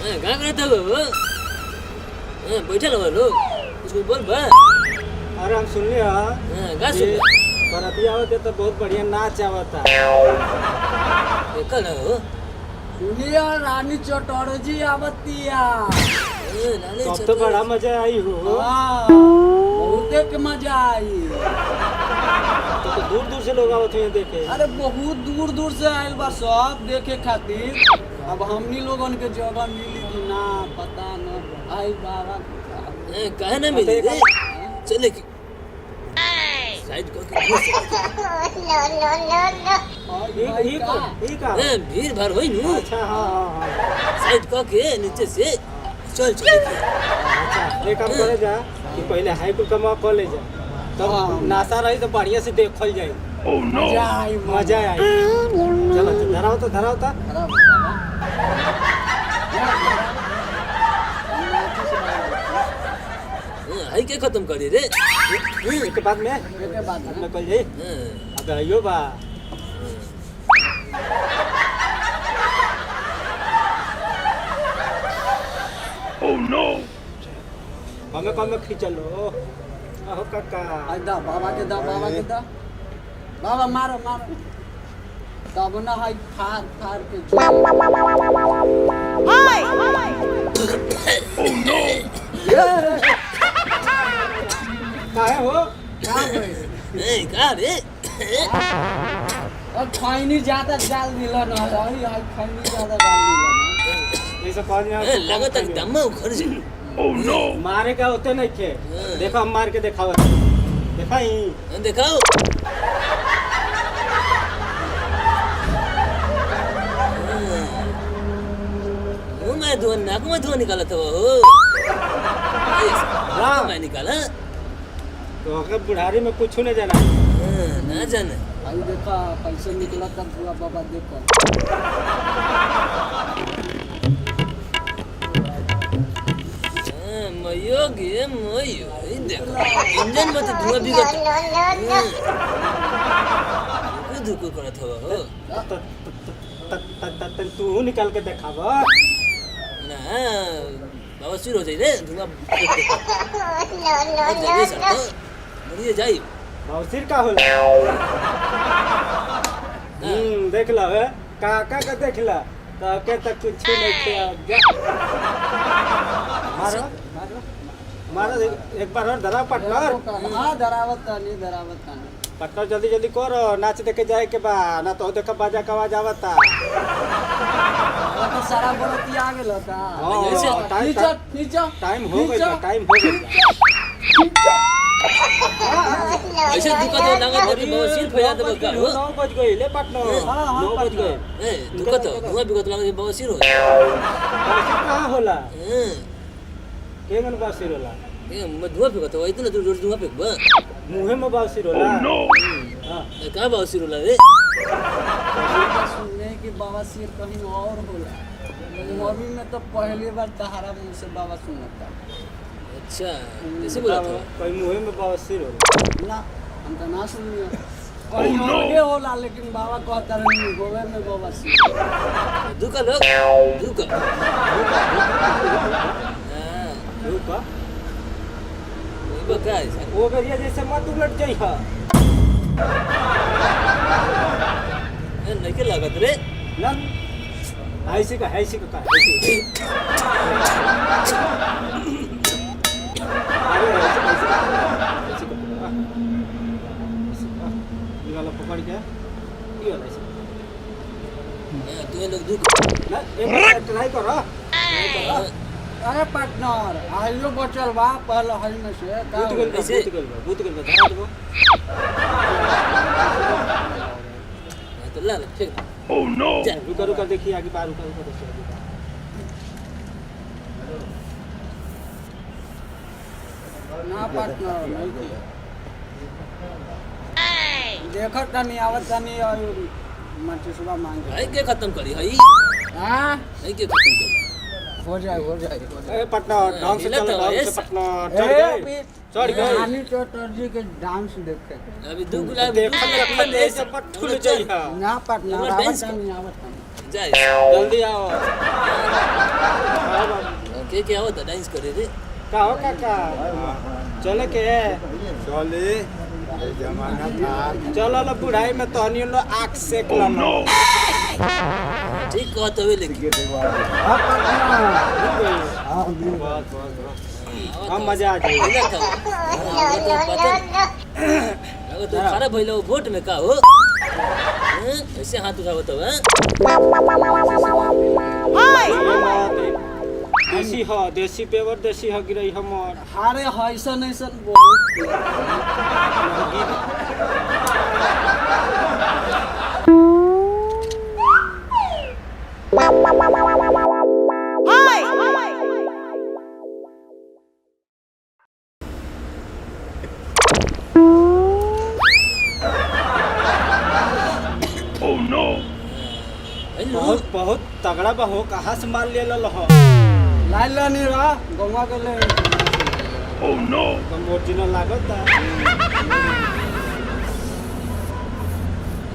क्या करते हो बैठे रहो लोग कुछ बोल बा अरे हम सुन लिया क्या सुन बराती आवत तो बहुत बढ़िया नाच आवता कल हो सुनिया रानी चटर्जी आवतिया तब तो बड़ा मजा आई हो बहुते के मजा आई। तो दूर दूर से लोग आवत हैं देखे। अरे बहुत दूर दूर से आयल बा सब देखे खातिर। अब हमनी लोगन के जगह मिली कि ना पता न आई बाबा कहे ना मिली रे चले की साइड को भीड़ भर होई नु। अच्छा हाँ साइड को के नीचे से चल चल अच्छा एक काम करे जा कि पहले हाई को कमा कर ले जा तब नासा रही तो बढ़िया से देखल जाए। मजा आई मजा आई। चलो धराओ तो हाई के खत्म कर दे रे एक बाद में कल जाई अब आइयो बा Oh no! हमें खींचलो आहो काका दा बाबा के दा बाबा मारो तब ना हाई फार के Oh no! काहे हो का रे अब खैनी ज्यादा डाल दिला ना हाई खैनी ज्यादा डाल दिला ऐसा पानी लगा तक दम उखड़ से Oh no! मारे का होते नहीं थे। देखो हम मार के दिखाओ दिखाई दिखाओ मैं धुआं नाक में धुआं निकाला था वो मैं निकाला तो अगर बुढ़ारी में कुछ नहीं जाना ना जाने भाई देखा पैसे निकला तब बुआ बाबा देखो मयो देखो इंजन में तो धुआं बिगड़ धुको करत हो तू निकाल के दिखाव ना बाबा सिर हो जाई रे धुआं बढ़िया जाई सिर का होला देख ला काका का देख ला काके तक कुछ नहीं थे मारो एक बार और धरा पटकर हां धरावत नहीं पटकर जल्दी करो नाच देखे जाए के बा ना तो देखा बाजा का आवाज आवता तो सारा बरती आ गेल का टाइम हो गया ऐसे दुका तो लगा तभी बहुत सिर फैला दे का हो 9 बज गए ले पटनो 9 बज गए दुका तो धुआं बिगड़ लगा बहुत सिर हो कहां होला केगन बासिर होला मैं धुआं बिगड़ तो इतना दूर धुआं बिग बा मुंह में बासिर होला हां का बासिर होला रे सुनने कि बाबा सिर कहीं और होला मम्मी में तो पहली बार तहारा मुंह से बाबा सुनता। अच्छा कैसे बोला था कोई मुंह में बासिर होला ना हम तो ना सुनिए कहीं और के होला लेकिन बाबा कहता रहे गोवे में बाबा सिर दुका वो क्या है वो गरिया जैसे मत उलट जाई हा नहीं के लागत रे ना ऐसे का अरे निकाला पकड़ के ये वाला ऐसे तू लोग दुक ना एक बार ट्राई करो अरे पार्टनर आइयो बचल बा पहले हल में से का बूत गल धरा दो तो ला ठीक Oh no! रुका देखिए आगे बाहर रुका ना पार्टनर नहीं देखत नहीं आवत नहीं और मत सुबह मांग भाई के खत्म करी हई हां नहीं के खत्म करी हो जाए ए पटना ढंग से चल पटना चढ़ गए रानी चटर्जी के डांस देखे अभी दू गुलाब देखल रखल ऐसे पट खुल जाई हा ना पार्टनर आवत नहीं जाए जल्दी आओ। हाँ बाबू। के क्या होता डांस करे रे का हो काका चले के चले जमाना था चलो लो बुढ़ाई में तहनी लो आँख सेक Oh लो no! ठीक कहत हवे लेकिन हम मजा आ जाए ना था अगर तो खराब भइलो वोट में का हो ऐसे हाथ उठावत हो देसी हो देसी पेवर देसी हो गिरई हमर हारे हैसन ऐसन बहुत Oh no! हेलो बहुत बहुत तगड़ा बा हो कहाँ से मार ले लो हो लाइला नहीं रहा गंगा के ले Oh no! कम ओरिजिनल लागत है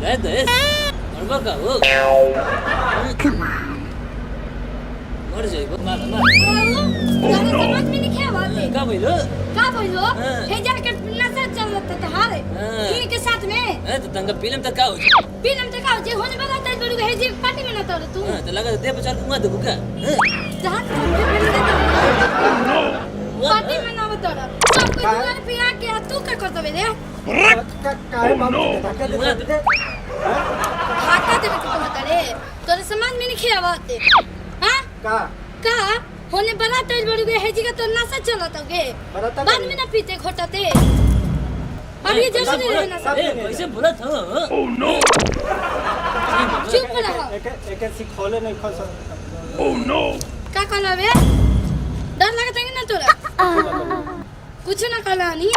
दे दे मरबा का हो मर जाइबो मार समझ में नहीं क्या बात है का भइलो का बोलो हाँ। हे जाके नशा चलत था हारे हाँ। इन्हीं के साथ में ए तो तंगा फिल्म तक का हो फिल्म तो का जे होने वाला था बड़ू हे जी पार्टी में ना तो तू हां तो लगा दे पचार कुआ देबू का जहां तक फिल्म का Oh no! पार्टी में ना बता सब कोई दुआर पे आके तू का करत रे काहे बाबू धक्का दे खाता दे तो बता रे तोरे समझ में नहीं क्या बात है हां का होने वाला तेज बड़ू हे जी का तो नशा चलत होगे बराता बाद में ना पीते खोटते अब ये जैसे नहीं रहना सब ए कैसे बोलत हो Oh no! चुप रहो एक सिखोले नहीं खो सकता Oh no! का कहला बे डर लगता है ना तोरा कुछ ना कहला नहीं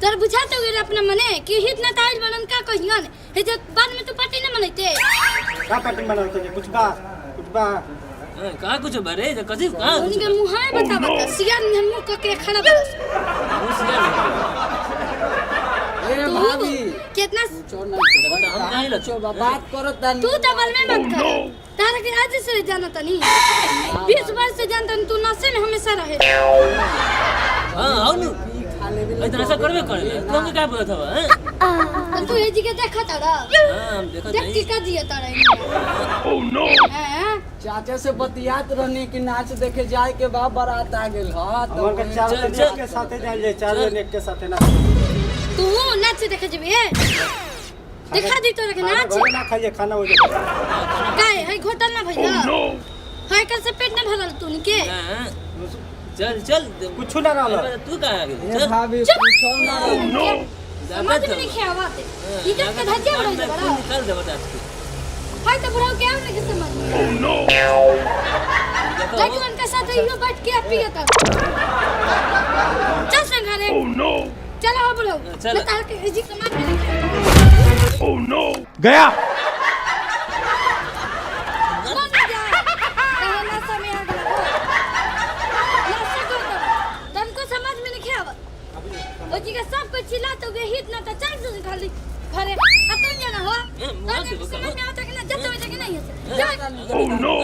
तोर बुझाते हुए अपना मने कि हित ना ताइल बनन का कहियन हे जे बाद में तो पार्टी ना मनैते का पार्टी बनाते कुछ बा का कुछ बरे जो कथि का उनके मुंह है बता सियार में मुंह क के खड़ा बरस ए भाभी कितना छोड़ना हम काहे ला चो बात करो तन तू तो बल में मत कर तारा के आज से जाना तनी 20 वर्ष से जानता तू नशे में हमेशा रहे हां आओ नु खा ले ए तो ऐसा करबे कर तू हमके का बोलत हो हैं तू हे जी के देखा तारा हां हम देखत देख के नहीं का जिया तारा Oh no! हैं चाचा से बतियात रहनी कि नाच देखे जाए के बा बारात आ गेल हां तो हमर के चार चल, जन चल। के साथे जाल जाए चार जन एक के साथे ना तू नाच देखे जबे देखा दी तोरा के नाच घर ना खाइए खाना हो जाए काहे है घोटल ना Oh भइला no! है कल से पेट ना भरल तू के हां चल चल कुछ ना रहल तू का आ गेल ए चल भाभी चुप। पूछो ना Oh no! समझ में नहीं क्या बात है इज्जत का धज्जिया बढ़ाई दे बड़ा निकाल दे बता है तो बुढ़ाओ क्या होने के समझ में Oh no! जगवन के साथ यो बैठ के पिया था चल संघारे Oh no! चलो हो बुढ़ाओ चल। मैं तार के जी समाज में नहीं Oh no! गया कौन ना जाए कहे ना समय आ गया नशा कर दो तुमको समझ में नहीं क्या बात ओ जी का सब कुछ चिल्ला तो गए हित ना तो चल तू खाली घरे अतन जाना हो समझ में आता कि ना जब तक नहीं है Oh no!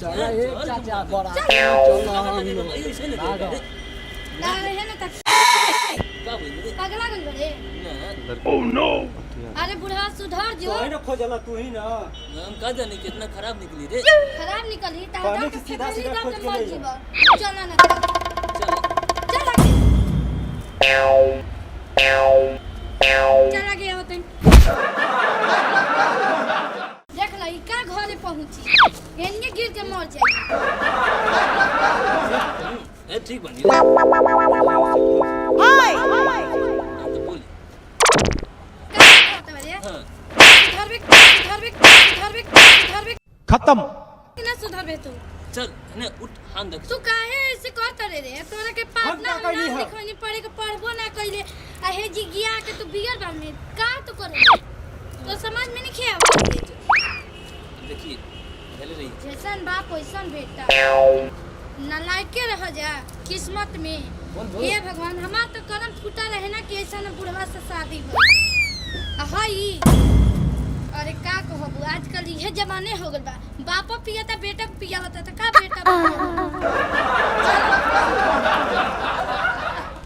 चला ए चाचा बारात चलो हम लोग ऐसे नहीं भागो। अरे है ना तक का बोल पगला गल बड़े Oh no! अरे बुढ़ा सुधर जो तो ना खोजला तू ही ना हम का जाने कितना खराब निकली रे खराब निकली ता पानी डॉक्टर से से सीधा सीधा खोज डॉक्टर के मर ले जीवा चला ना चल चला गया होते देख लाई का घरे पहुंची एन्ने गिर के मर जाई ए ठीक बनी हाय तो बोल का करत बरे हां सुधर बे खत्म ना सुधर बे तू चल ने उठ हाथ देख तू काहे ऐसे करत रे तोरा के पाप हम ना का कइली ह? लिखनी पड़े के पढ़बो ना कइले आ हे जी गिया के तू बियर बार में का तो करे तो समझ में नहीं खेया देखिए हेले रही जैसन बाप वैसन बेटा नालायके रह जा किस्मत में हे भगवान हमार तो करम फूटा रहे ना कि ऐसा न बुढ़वा से शादी हो हई अरे का कहबू आजकल ये जमाने हो गल बा बापा पियता बेटा पियावता त का बेटा